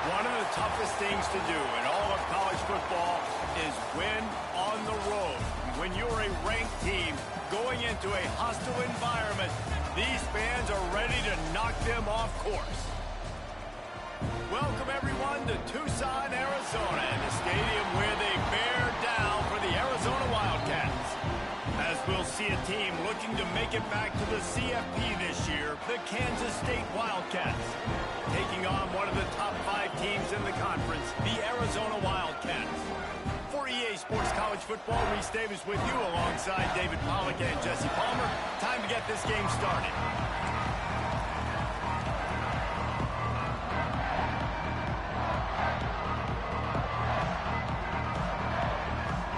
One of the toughest things to do in all of college football is win on the road. When you're a ranked team going into a hostile environment, these fans are ready to knock them off course. Welcome, everyone, to Tucson, Arizona, and the stadium where they bear down for the Arizona Wildcats. As we'll see a team looking to make it back to the CFB this year, the Kansas State Wildcats, taking on one of the top 5 teams in the conference, the Arizona Wildcats. For EA Sports College Football, Reese Davis with you alongside David Pollack and Jesse Palmer. Time to get this game started.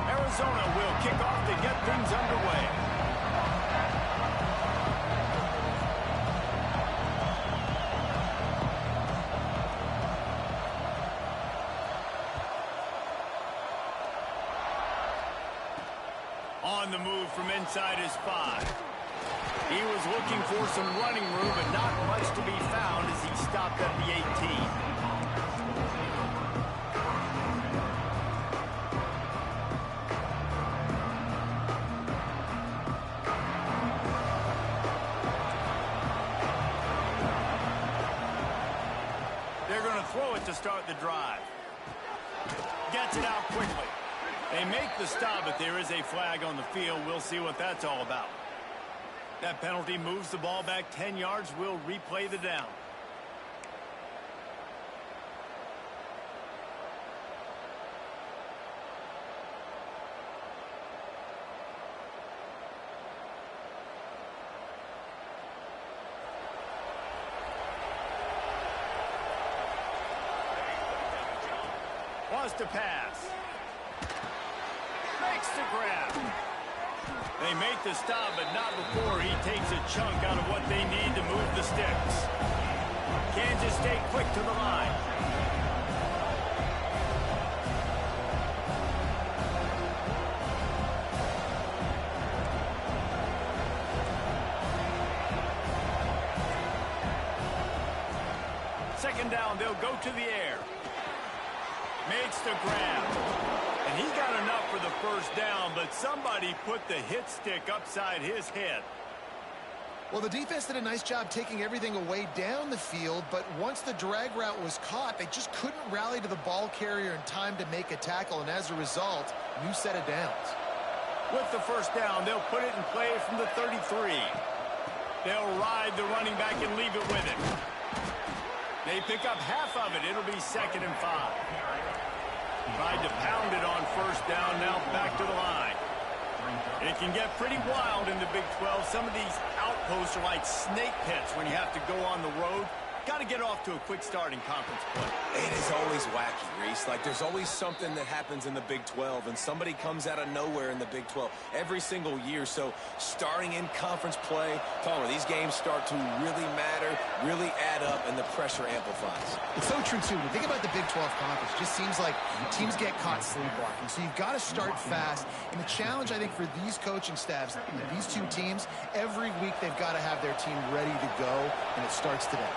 Arizona will kick off to get things underway. On the move from inside his 5. He was looking for some running room, but not much to be found as he stopped at the 18. They're going to throw it to start the drive. Gets it out quickly. They make the stop, but there is a flag on the field. We'll see what that's all about. That penalty moves the ball back 10 yards. We'll replay the down. Wants to pass. Makes the grab. They make the stop, but not before he takes a chunk out of what they need to move the sticks. Kansas State quick to the line. Second down, they'll go to the air. Makes the grab. And he got enough for the first down, but somebody put the hit stick upside his head. Well, the defense did a nice job taking everything away down the field, but once the drag route was caught, they just couldn't rally to the ball carrier in time to make a tackle, and as a result, new set of downs. With the first down, they'll put it in play from the 33. They'll ride the running back and leave it with him. They pick up half of it. It'll be 2nd and 5. Tried to pound it on first down, now back to the line. It can get pretty wild in the Big 12. Some of these outposts are like snake pits when you have to go on the road. Got to get off to a quick start in conference play. It is always wacky, Reese. Like, there's always something that happens in the Big 12, and somebody comes out of nowhere in the Big 12 every single year. So, starting in conference play, Palmer, these games start to really matter, really add up, and the pressure amplifies. It's so true, too. When you think about the Big 12 conference, it just seems like teams get caught sleepwalking. So, you've got to start fast. And the challenge, I think, for these coaching staffs, these two teams, every week they've got to have their team ready to go, and it starts today.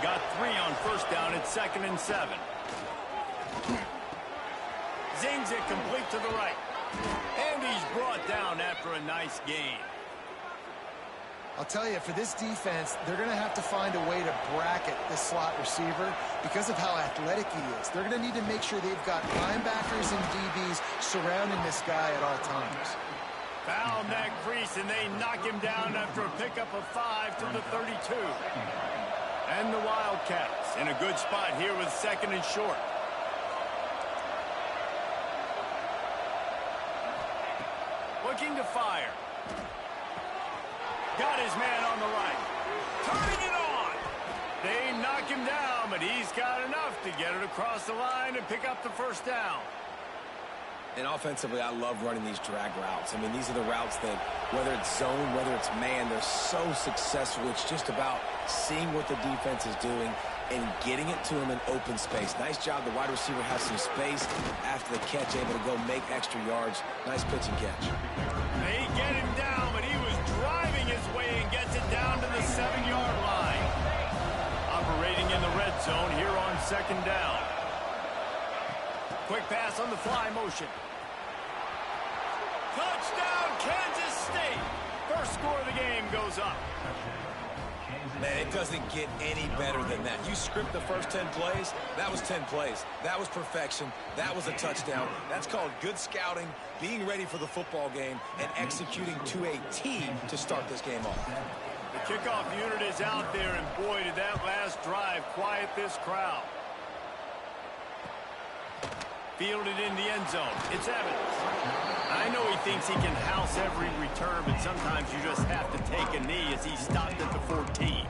Got 3 on first down. It's 2nd and 7. Zings it complete to the right. And he's brought down after a nice gain. I'll tell you, for this defense, they're going to have to find a way to bracket this slot receiver because of how athletic he is. They're going to need to make sure they've got linebackers and DBs surrounding this guy at all times. Found that crease, and they knock him down after a pickup of 5 to the 32. And the Wildcats in a good spot here with 2nd and short. Looking to fire. Got his man on the right. Turning it on. They knock him down, but he's got enough to get it across the line and pick up the first down. And offensively, I love running these drag routes. I mean, these are the routes that, whether it's zone, whether it's man, they're so successful. It's just about seeing what the defense is doing and getting it to him in open space. Nice job. The wide receiver has some space after the catch, able to go make extra yards. Nice pitch and catch. They get him down, but he was driving his way and gets it down to the 7-yard line. Operating in the red zone here on 2nd down. Quick pass on the fly motion. Touchdown, Kansas State. First score of the game goes up. Man, it doesn't get any better than that. You script the first 10 plays, that was 10 plays. That was perfection. That was a touchdown. That's called good scouting, being ready for the football game, and executing to a T to start this game off. The kickoff unit is out there, and boy, did that last drive quiet this crowd. Fielded in the end zone. It's Evans. I know he thinks he can house every return, but sometimes you just have to take a knee as he stopped at the 14.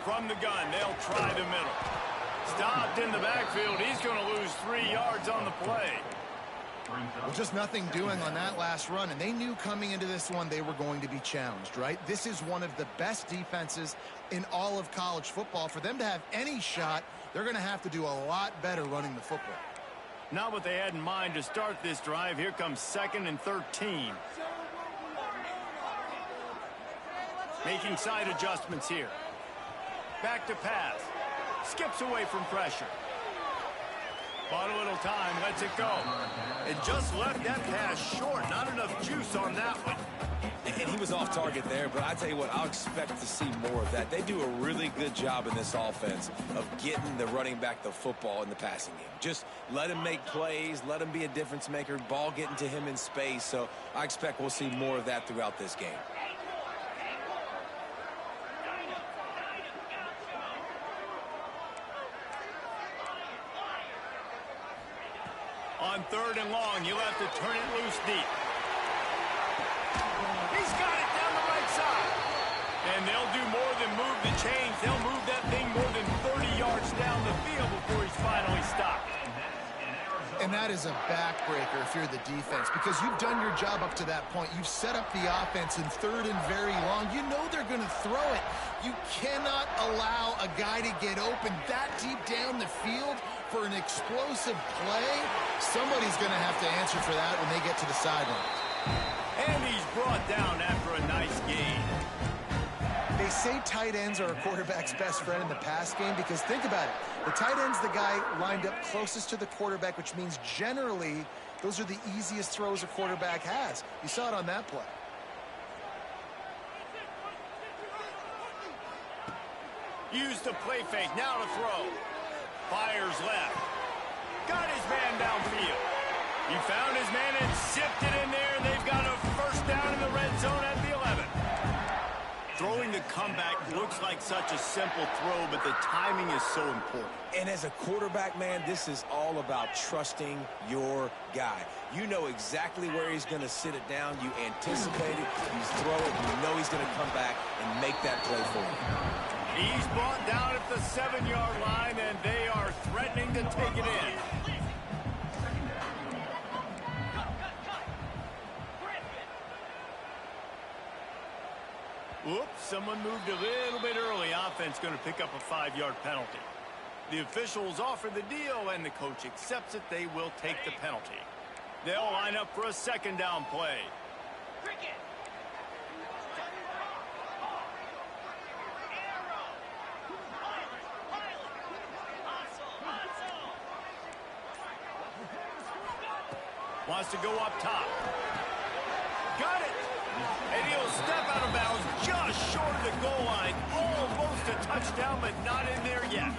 From the gun, they'll try the middle. Stopped in the backfield. He's going to lose 3 yards on the play. Well, just nothing doing on that last run, and they knew coming into this one they were going to be challenged, right? This is one of the best defenses in all of college football. For them to have any shot, they're going to have to do a lot better running the football. Not what they had in mind to start this drive. Here comes 2nd and 13. Making side adjustments here. Back to pass. Skips away from pressure. Bought a little time, lets it go. It just left that pass short. Not enough juice on that one. And he was off target there, but I tell you what, I'll expect to see more of that. They do a really good job in this offense of getting the running back the football in the passing game. Just let him make plays, let him be a difference maker, ball getting to him in space. So I expect we'll see more of that throughout this game. On 3rd and long, you'll have to turn it loose deep. He's got it down the right side. And they'll do more than move the chains. They'll move that thing more than 30 yards down the field before he's finally stopped. And that is a backbreaker if you're the defense, because you've done your job up to that point. You've set up the offense in 3rd and very long. You know they're going to throw it. You cannot allow a guy to get open that deep down the field for an explosive play. Somebody's going to have to answer for that when they get to the sideline. And he's brought down after a nice gain. They say tight ends are a quarterback's best friend in the pass game because think about it. The tight end's the guy lined up closest to the quarterback, which means generally those are the easiest throws a quarterback has. You saw it on that play. Use the play fake. Now to throw. Fires left. Got his man downfield. He found his man and zipped it in there. They've got a first down in the red zone at the 11. Throwing the comeback looks like such a simple throw, but the timing is so important. And as a quarterback, man, this is all about trusting your guy. You know exactly where he's going to sit it down. You anticipate it. You throw it. You know he's going to come back and make that play for you. He's brought down at the 7-yard line, and they are threatening to take it in. Whoops, someone moved a little bit early. Offense going to pick up a 5-yard penalty. The officials offer the deal, and the coach accepts it. They will take the penalty. They'll line up for a 2nd down play. Wants to go up top. Got it. And he'll step out of bounds just short of the goal line. Almost a touchdown, but not in there yet.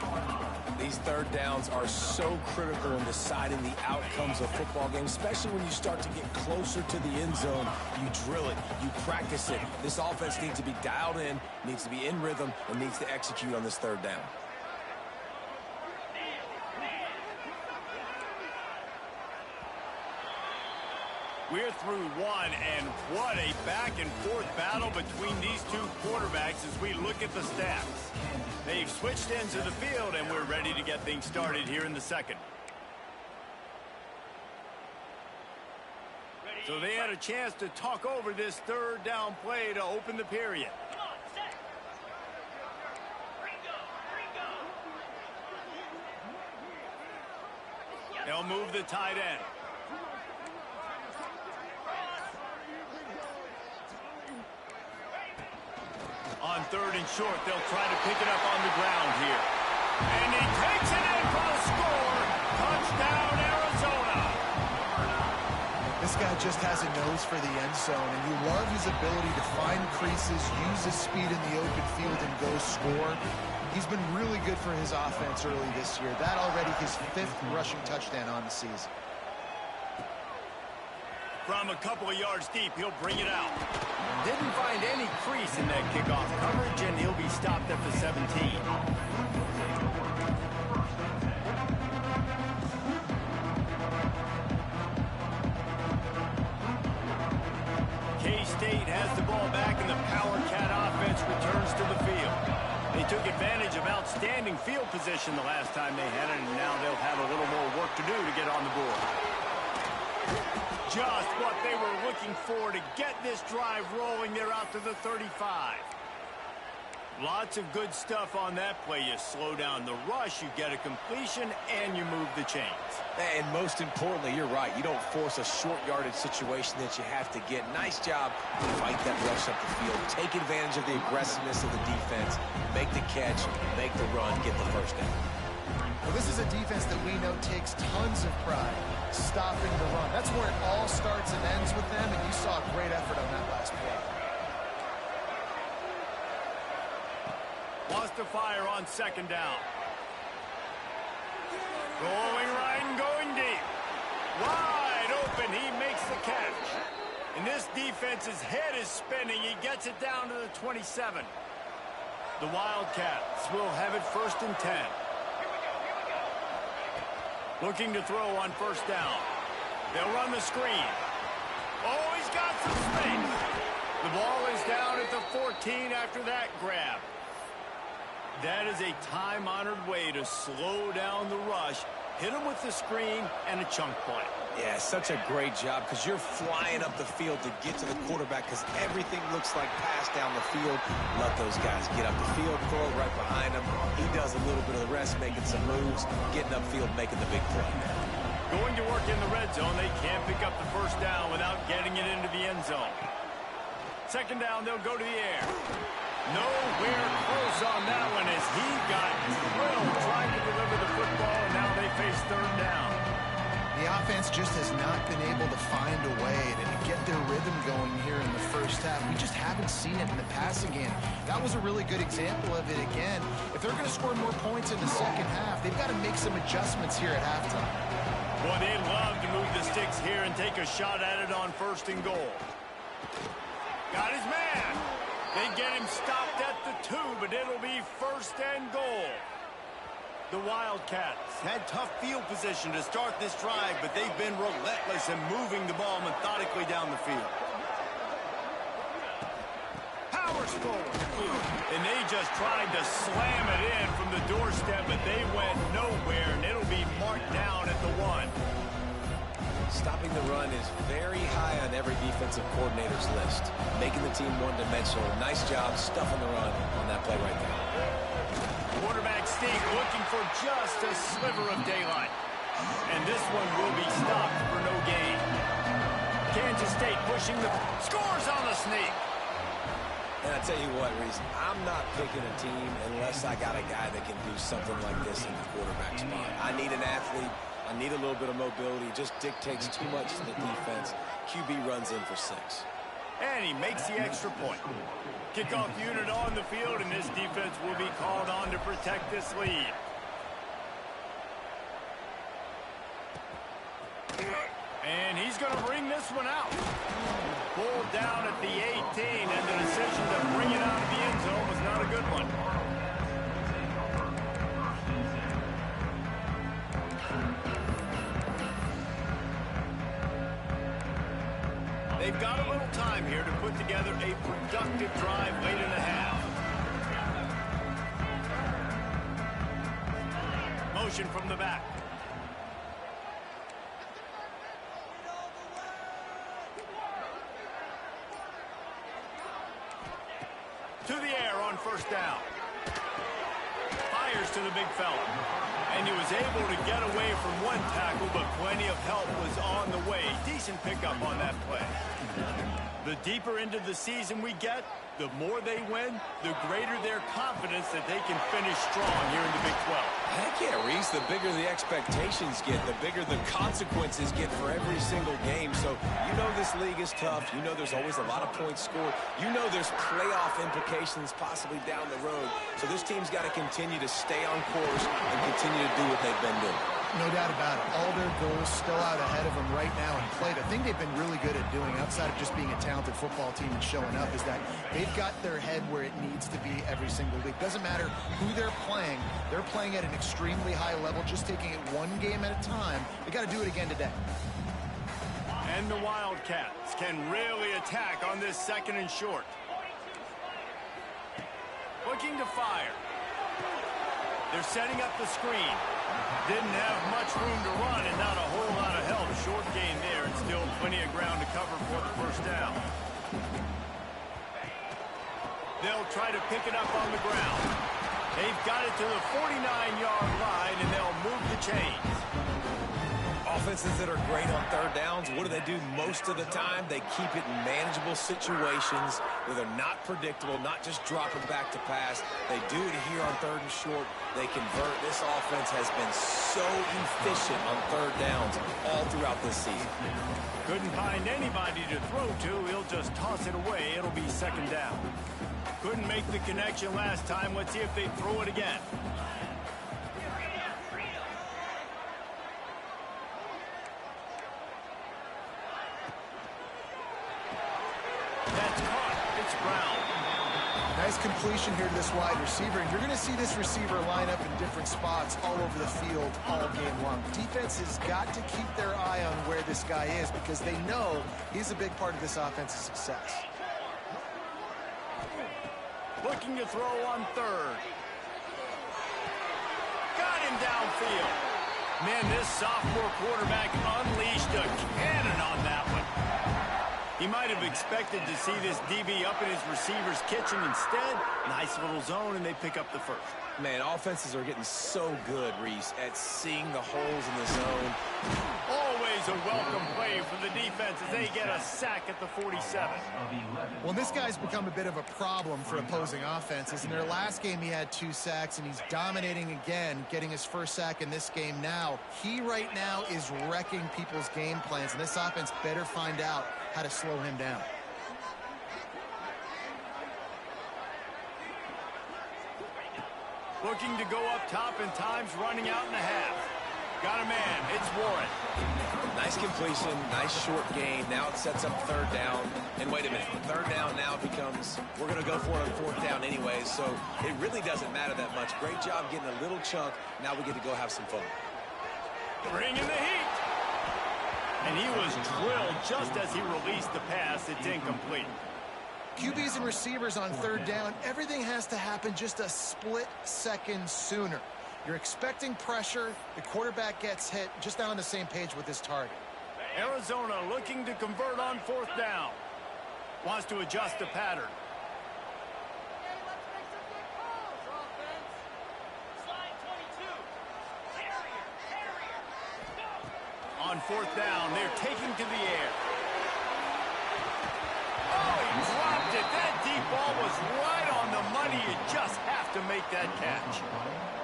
These 3rd downs are so critical in deciding the outcomes of football games, especially when you start to get closer to the end zone. You drill it. You practice it. This offense needs to be dialed in, needs to be in rhythm, and needs to execute on this 3rd down. We're through one, and what a back-and-forth battle between these two quarterbacks as we look at the stats. They've switched ends of the field, and we're ready to get things started here in the 2nd. So they had a chance to talk over this 3rd down play to open the period. They'll move the tight end. on 3rd and short. They'll try to pick it up on the ground here. And he takes it in for the score. Touchdown, Arizona. This guy just has a nose for the end zone, and you love his ability to find creases, use his speed in the open field, and go score. He's been really good for his offense early this year. That already his 5th rushing touchdown on the season. From a couple of yards deep, he'll bring it out. Didn't find any crease in that kickoff coverage, and he'll be stopped at the 17. K-State has the ball back, and the Power Cat offense returns to the field. They took advantage of outstanding field position the last time they had it, and now they'll have a little more work to do to get on the board. Just what they were looking for to get this drive rolling. They're out to the 35. Lots of good stuff on that play. You slow down the rush, you get a completion, and you move the chains. And most importantly, you're right. You don't force a short yardage situation that you have to get. Nice job to fight that rush up the field. Take advantage of the aggressiveness of the defense. Make the catch, make the run, get the first down. Well, this is a defense that we know takes tons of pride stopping the run. That's where it all starts and ends with them, and you saw a great effort on that last play. Wants to fire on 2nd down. Going right and going deep. Wide open, he makes the catch. And this defense's head is spinning. He gets it down to the 27. The Wildcats will have it 1st and 10. Looking to throw on 1st down. They'll run the screen. Oh, he's got some space. The ball is down at the 14 after that grab. That is a time-honored way to slow down the rush, hit him with the screen, and a chunk play. Yeah, such a great job because you're flying up the field to get to the quarterback because everything looks like pass down the field. Let those guys get up the field, throw it right behind him. He does a little bit of the rest, making some moves, getting upfield, making the big play. Going to work in the red zone. They can't pick up the 1st down without getting it into the end zone. 2nd down, they'll go to the air. Nowhere close on that one as he got drilled trying to deliver the football, and now they face 3rd down. The offense just has not been able to find a way to get their rhythm going here in the 1st half. We just haven't seen it in the passing game. That was a really good example of it again. If they're going to score more points in the 2nd half, they've got to make some adjustments here at halftime. Boy, they love to move the sticks here and take a shot at it on 1st and goal. Got his man. They get him stopped at the 2, but it'll be 1st and goal. The Wildcats had tough field position to start this drive, but they've been relentless in moving the ball methodically down the field. Powers forward. And they just tried to slam it in from the doorstep, but they went nowhere, and it'll be marked down at the 1. Stopping the run is very high on every defensive coordinator's list. Making the team one-dimensional. Nice job stuffing the run on that play right there. Quarterback Steve looking for just a sliver of daylight. And this one will be stopped for no gain. Kansas State pushing the scores on the sneak. And I tell you what, Reese, I'm not picking a team unless I got a guy that can do something like this in the quarterback spot. I need an athlete. I need a little bit of mobility. It just dictates too much to the defense. QB runs in for 6. And he makes the extra point. Kickoff unit on the field, and this defense will be called on to protect this lead. And he's going to bring this one out. Pulled down at the 18, and the decision to bring it out of the end zone was not a good one. They've got a little time here to put together a productive drive late in the half. Motion from the back. To the air on 1st down. Fires to the big fella. And he was able to get away from one tackle, but plenty of help was on the way. Decent pickup on that play. The deeper into the season we get, the more they win, the greater their confidence that they can finish strong here in the Big 12. Heck yeah, Reese. The bigger the expectations get, the bigger the consequences get for every single game. So you know this league is tough. You know there's always a lot of points scored. You know there's playoff implications possibly down the road. So this team's got to continue to stay on course and continue to do what they've been doing. No doubt about it. All their goals still out ahead of them right now in play. The thing they've been really good at doing, outside of just being a talented football team and showing up, is that they've got their head where it needs to be every single week. Doesn't matter who they're playing at an extremely high level, just taking it one game at a time. They got to do it again today. And the Wildcats can really attack on this second and short. Looking to fire. They're setting up the screen. Didn't have much room to run and not a whole lot of help. Short gain there and still plenty of ground to cover for the first down. They'll try to pick it up on the ground. They've got it to the 49-yard line, and they'll move the chains. Offenses that are great on third downs, what do? Most of the time, they keep it in manageable situations where they're not predictable, not just dropping back to pass. They do it here on third and short. They convert. This offense has been so efficient on third downs all throughout this season. Couldn't find anybody to throw to. He'll just toss it away. It'll be second down. Couldn't make the connection last time. Let's see if they throw it again. That's caught. It's Brown. Nice completion here to this wide receiver, and you're going to see this receiver line up in different spots all over the field all game long. Defense has got to keep their eye on where this guy is because they know he's a big part of this offense's success. Looking to throw on third. Got him downfield. Man, this sophomore quarterback unleashed a cannon on that one. He might have expected to see this DB up in his receiver's kitchen. Instead, nice little zone, and they pick up the first. Man, offenses are getting so good, Reese, at seeing the holes in the zone. Always a welcome play for the defense as they get a sack at the 47. Well, this guy's become a bit of a problem for opposing offenses. In their last game, he had 2 sacks, and he's dominating again, getting his first sack in this game now. He right now is wrecking people's game plans, and this offense better find out how to slow him down. Looking to go up top, and time's running out in the half. Got a man. It's Warren. Nice completion, nice short gain. Now it sets up third down. And wait a minute, third down now becomes, we're going to go for it on fourth down anyways, so it really doesn't matter that much. Great job getting a little chunk. Now we get to go have some fun. Bringing the heat. And he was drilled just as he released the pass. It's incomplete. QBs and receivers on third down, everything has to happen just a split second sooner. You're expecting pressure, the quarterback gets hit, just not on the same page with his target. Arizona looking to convert on fourth down. Wants to adjust the pattern. On fourth down, they're taking to the air. Oh, he dropped it. That deep ball was right on the money. You just have to make that catch.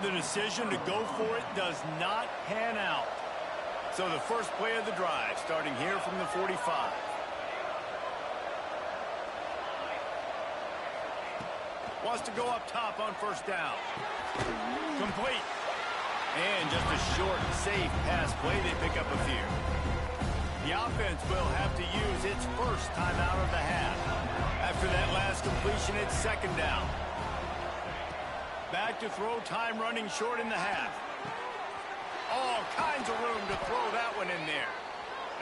The decision to go for it does not pan out. So the first play of the drive, starting here from the 45. Wants to go up top on first down. Complete. And just a short, safe pass play. They pick up a few. The offense will have to use its first timeout of the half. After that last completion, it's second down. Back to throw, time running short in the half. All kinds of room to throw that one in there.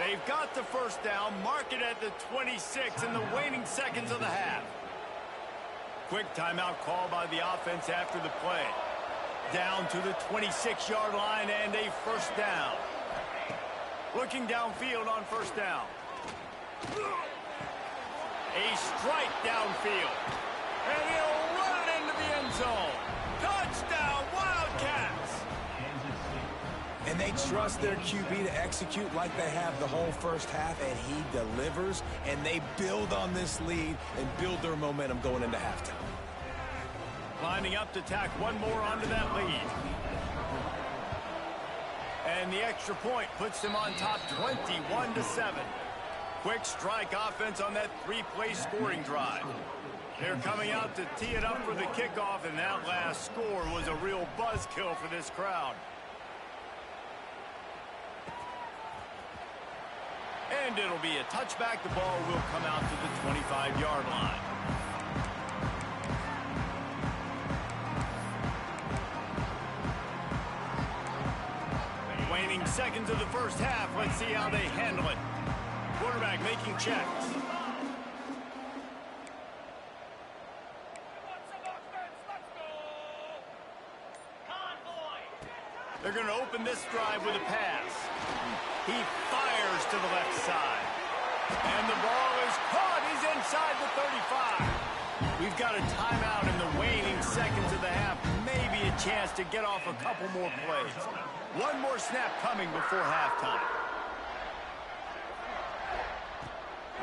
They've got the first down, mark it at the 26 in the waning seconds of the half. Quick timeout call by the offense after the play. Down to the 26-yard line and a first down. Looking downfield on first down. A strike downfield. And he'll run it into the end zone. Touchdown, Wildcats! And they trust their QB to execute like they have the whole first half, and he delivers, and they build on this lead and build their momentum going into halftime. Lining up to tack one more onto that lead. And the extra point puts them on top 21-7. Quick strike offense on that three-play scoring drive. They're coming out to tee it up for the kickoff, and that last score was a real buzzkill for this crowd. And it'll be a touchback. The ball will come out to the 25-yard line. Waning seconds of the first half. Let's see how they handle it. Quarterback making checks. They're going to open this drive with a pass. He fires to the left side. And the ball is caught. He's inside the 35. We've got a timeout in the waning seconds of the half. Maybe a chance to get off a couple more plays. One more snap coming before halftime.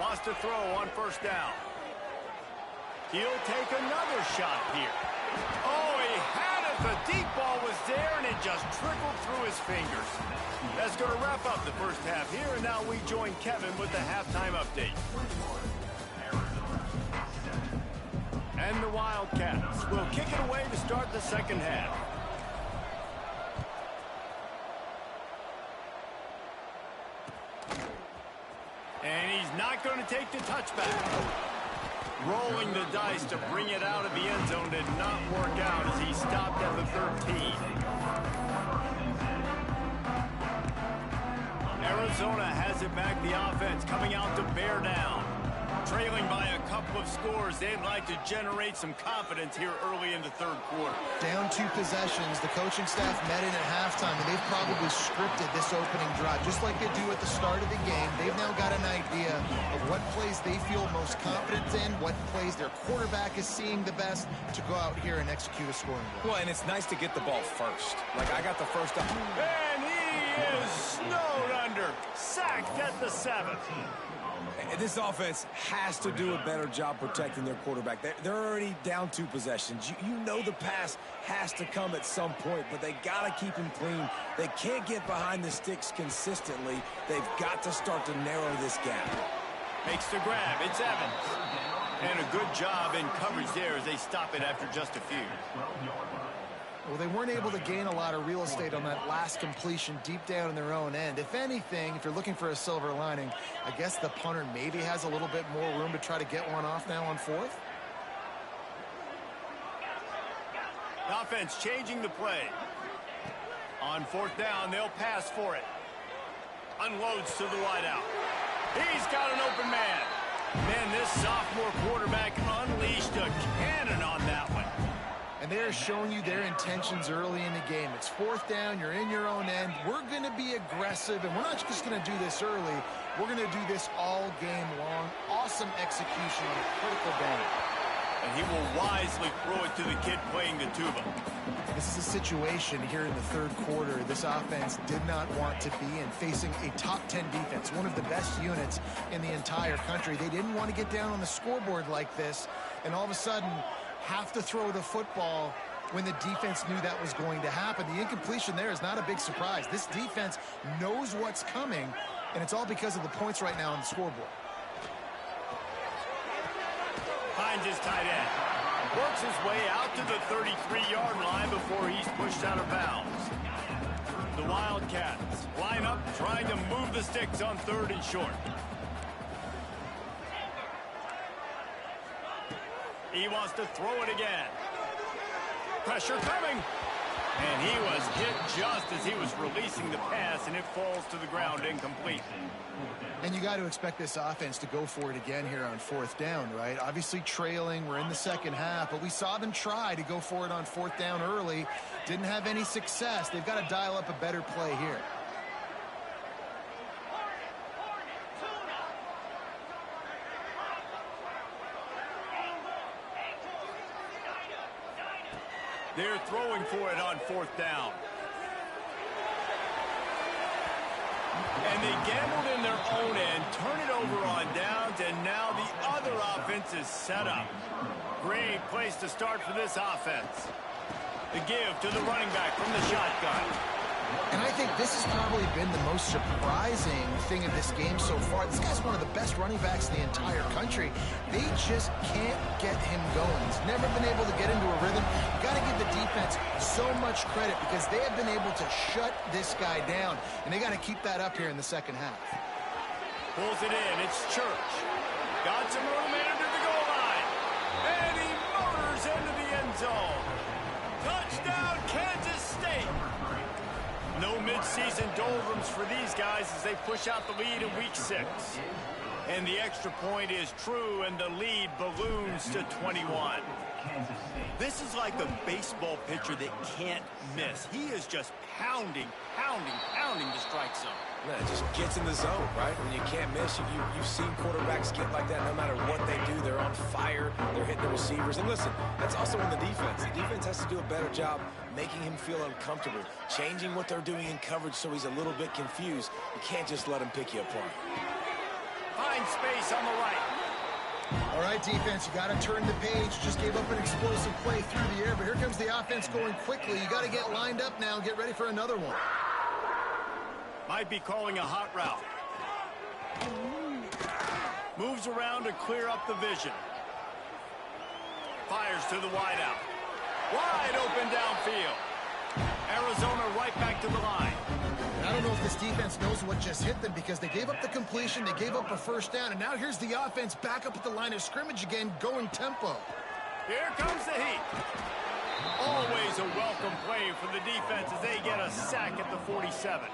Lost a throw on first down. He'll take another shot here. Oh, he had it. The deep ball was there, and it just trickled through his fingers. That's going to wrap up the first half here, and now we join Kevin with the halftime update. And the Wildcats will kick it away to start the second half. And he's not going to take the touchback. Rolling the dice to bring it out of the end zone did not work out as he stopped at the 13. Arizona has it back, the offense coming out to bear down. Trailing by a couple of scores, they'd like to generate some confidence here early in the third quarter. Down 2 possessions, the coaching staff met in at halftime, and they've probably scripted this opening drive. Just like they do at the start of the game, they've now got an idea of what plays they feel most confident in, what plays their quarterback is seeing the best to go out here and execute a scoring drive. Well, and it's nice to get the ball first. Like, I got the first down. And he is snowed under, sacked at the 7th. This offense has to do a better job protecting their quarterback. They're already down 2 possessions. You know the pass has to come at some point, but they got to keep him clean. They can't get behind the sticks consistently. They've got to start to narrow this gap. Makes the grab. It's Evans. And a good job in coverage there as they stop it after just a few. Well, they weren't able to gain a lot of real estate on that last completion deep down in their own end. If anything, if you're looking for a silver lining, I guess the punter maybe has a little bit more room to try to get one off now on 4th. The offense changing the play. On 4th down, they'll pass for it. Unloads to the wideout. He's got an open man. Man, this sophomore quarterback unleashed a cannon on that one. And they're showing you their intentions early in the game. It's 4th down. You're in your own end. We're going to be aggressive, and we're not just going to do this early. We're going to do this all game long. Awesome execution on a critical down. And he will wisely throw it to the kid playing the tuba. This is a situation here in the third quarter this offense did not want to be in, facing a top 10 defense, one of the best units in the entire country. They didn't want to get down on the scoreboard like this, and all of a sudden have to throw the football when the defense knew that was going to happen. The incompletion there is not a big surprise. This defense knows what's coming, and it's all because of the points right now on the scoreboard. Finds his tight end. Works his way out to the 33-yard line before he's pushed out of bounds. The Wildcats line up trying to move the sticks on 3rd and short. He wants to throw it again. Pressure coming. And he was hit just as he was releasing the pass, and it falls to the ground incomplete. And you got to expect this offense to go for it again here on 4th down, right? Obviously trailing. We're in the second half, but we saw them try to go for it on 4th down early. Didn't have any success. They've got to dial up a better play here. They're throwing for it on 4th down. And they gambled in their own end, turn it over on downs, and now the other offense is set up. Great place to start for this offense. The give to the running back from the shotgun. And I think this has probably been the most surprising thing of this game so far. This guy's one of the best running backs in the entire country. They just can't get him going. He's never been able to get into a rhythm. You got to give the defense so much credit because they have been able to shut this guy down, and they got to keep that up here in the second half. Pulls it in. It's Church. Got some room into the goal line. And he motors into the end zone. Touchdown, Kansas State. No midseason doldrums for these guys as they push out the lead in Week 6. And the extra point is true, and the lead balloons to 21. This is like a baseball pitcher that can't miss. He is just pounding the strike zone. Man, it just gets in the zone, right? When you can't miss, you've seen quarterbacks get like that no matter what they do. They're on fire. They're hitting the receivers. And listen, that's also on the defense. The defense has to do a better job making him feel uncomfortable, changing what they're doing in coverage so he's a little bit confused. You can't just let him pick you apart. Find space on the right. All right, defense, you got to turn the page. Just gave up an explosive play through the air, but here comes the offense going quickly. You got to get lined up now and get ready for another one. Might be calling a hot route. Moves around to clear up the vision. Fires to the wideout. Wide open downfield. Arizona right back to the line. I don't know if this defense knows what just hit them because they gave up the completion, they gave up a first down, and now here's the offense back up at the line of scrimmage again, going tempo. Here comes the heat. Always a welcome play for the defense as they get a sack at the 47.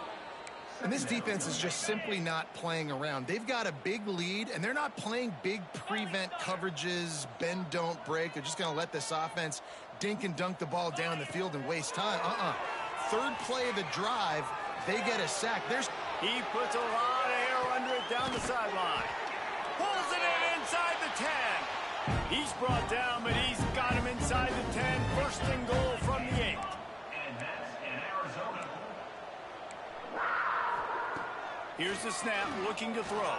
And this defense is just simply not playing around. They've got a big lead, and they're not playing big prevent coverages, bend, don't break. They're just going to let this offense dink and dunk the ball down the field and waste time. Third play of the drive, they get a sack. He puts a lot of air under it down the sideline. Pulls it in inside the 10. He's brought down, but he's got him inside the 10. First and goal from the 8. Here's the snap, looking to throw.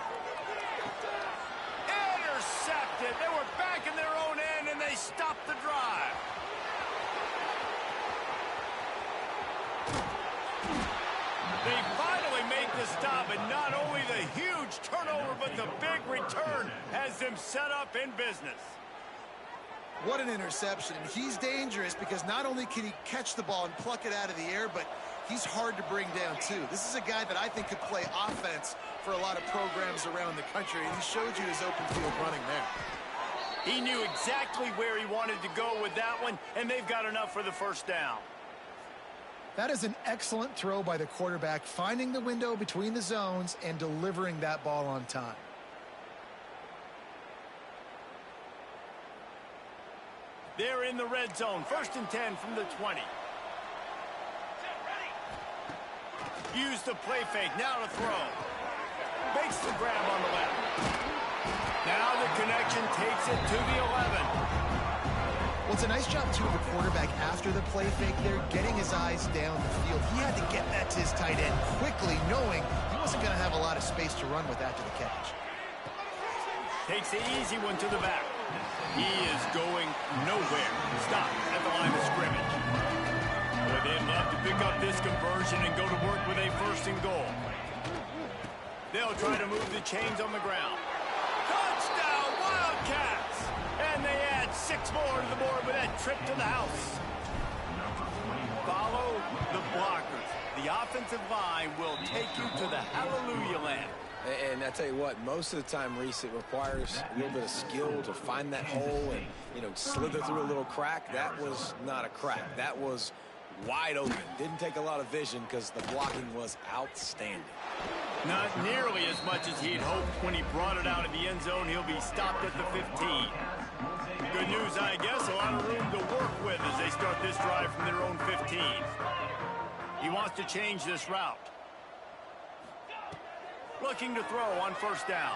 Intercepted. They were back in their own end, and they stopped the drive. They finally make the stop, and not only the huge turnover, but the big return has them set up in business. What an interception. He's dangerous because not only can he catch the ball and pluck it out of the air, but he's hard to bring down, too. This is a guy that I think could play offense for a lot of programs around the country, and he showed you his open field running there. He knew exactly where he wanted to go with that one, and they've got enough for the first down. That is an excellent throw by the quarterback, finding the window between the zones and delivering that ball on time. They're in the red zone. First and 10 from the 20. Use the play fake. Now to throw. Makes the grab on the left. Now the connection takes it to the 11. Well, it's a nice job, too, of the quarterback after the play fake there, getting his eyes down the field. He had to get that to his tight end quickly, knowing he wasn't going to have a lot of space to run with after the catch. Takes the easy one to the back. He is going nowhere. Stop at the line of scrimmage. Boy, they'd love to pick up this conversion and go to work with a first and goal. They'll try to move the chains on the ground. Touchdown, Wildcats! And they add 6 more to the board with that trip to the house. Follow the blockers. The offensive line will take you to the hallelujah land. And I tell you what, most of the time, Reese, it requires a little bit of skill to find that hole and, slither through a little crack. That was not a crack. That was wide open. Didn't take a lot of vision because the blocking was outstanding. Not nearly as much as he'd hoped when he brought it out of the end zone. He'll be stopped at the 15. Good news, I guess, a lot of room to work with as they start this drive from their own 15. He wants to change this route. Looking to throw on first down.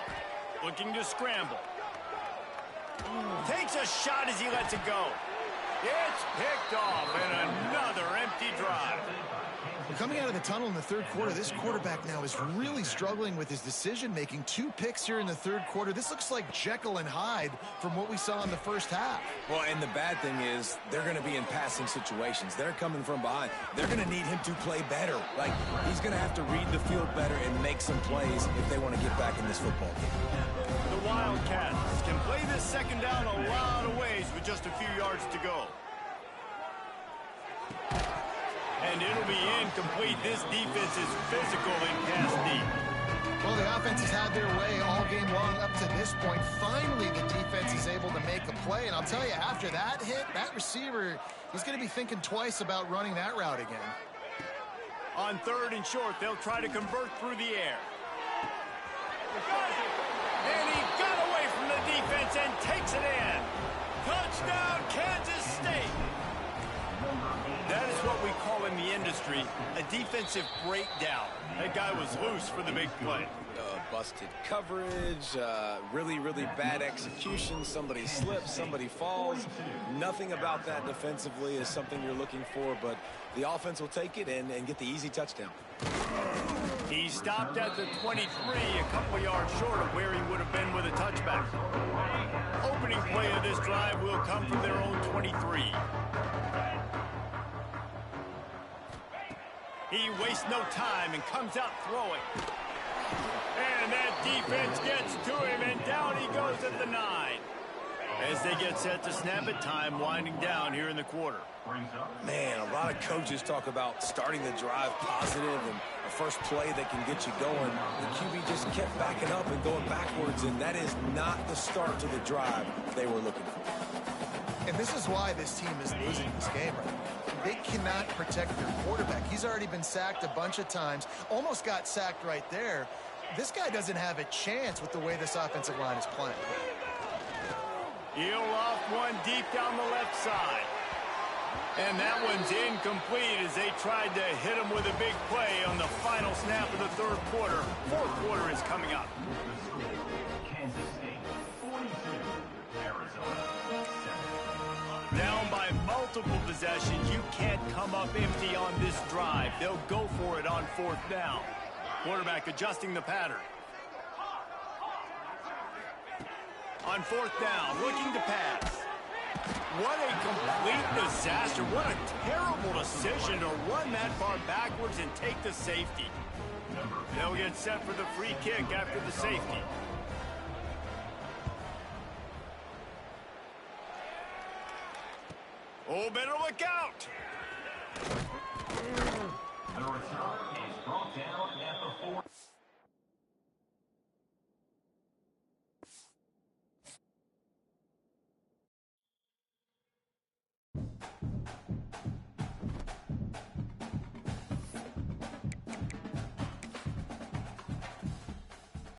Looking to scramble. Takes a shot as he lets it go. It's picked off and another empty drive. Well, coming out of the tunnel in the third quarter, this quarterback now is really struggling with his decision-making. 2 picks here in the third quarter. This looks like Jekyll and Hyde from what we saw in the first half. Well, and the bad thing is they're going to be in passing situations. They're coming from behind. They're going to need him to play better. Like, he's going to have to read the field better and make some plays if they want to get back in this football game. The Wildcats can play this second down a lot of ways with just a few yards to go. And it'll be incomplete. This defense is physical in pass deep. Well, the offense has had their way all game long up to this point. Finally, the defense is able to make a play. And I'll tell you, after that hit, that receiver, he's going to be thinking twice about running that route again. On 3rd and short, they'll try to convert through the air. And he got away from the defense and takes it in. Touchdown, Kansas State. That is what we call in the industry a defensive breakdown. That guy was loose for the big play. Busted coverage, really bad execution. Somebody slips, somebody falls. Nothing about that defensively is something you're looking for, but the offense will take it and get the easy touchdown. He stopped at the 23, a couple yards short of where he would have been with a touchback. Opening play of this drive will come from their own 23. He wastes no time and comes out throwing. And that defense gets to him, and down he goes at the 9. As they get set to snap it, time winding down here in the quarter. Man, a lot of coaches talk about starting the drive positive and a first play that can get you going. The QB just kept backing up and going backwards, and that is not the start to the drive they were looking for. And this is why this team is losing this game right now. They cannot protect their quarterback. He's already been sacked a bunch of times, almost got sacked right there. This guy doesn't have a chance with the way this offensive line is playing. He'll loft one deep down the left side. And that one's incomplete as they tried to hit him with a big play on the final snap of the third quarter. Fourth quarter is coming up. Kansas State, 42, Arizona, 7. Down by multiple possessions, you can't come up empty on this drive. They'll go for it on 4th down. Quarterback adjusting the pattern. On 4th down, looking to pass. What a complete disaster. What a terrible decision to run that far backwards and take the safety. They'll get set for the free kick after the safety. Oh, better look out.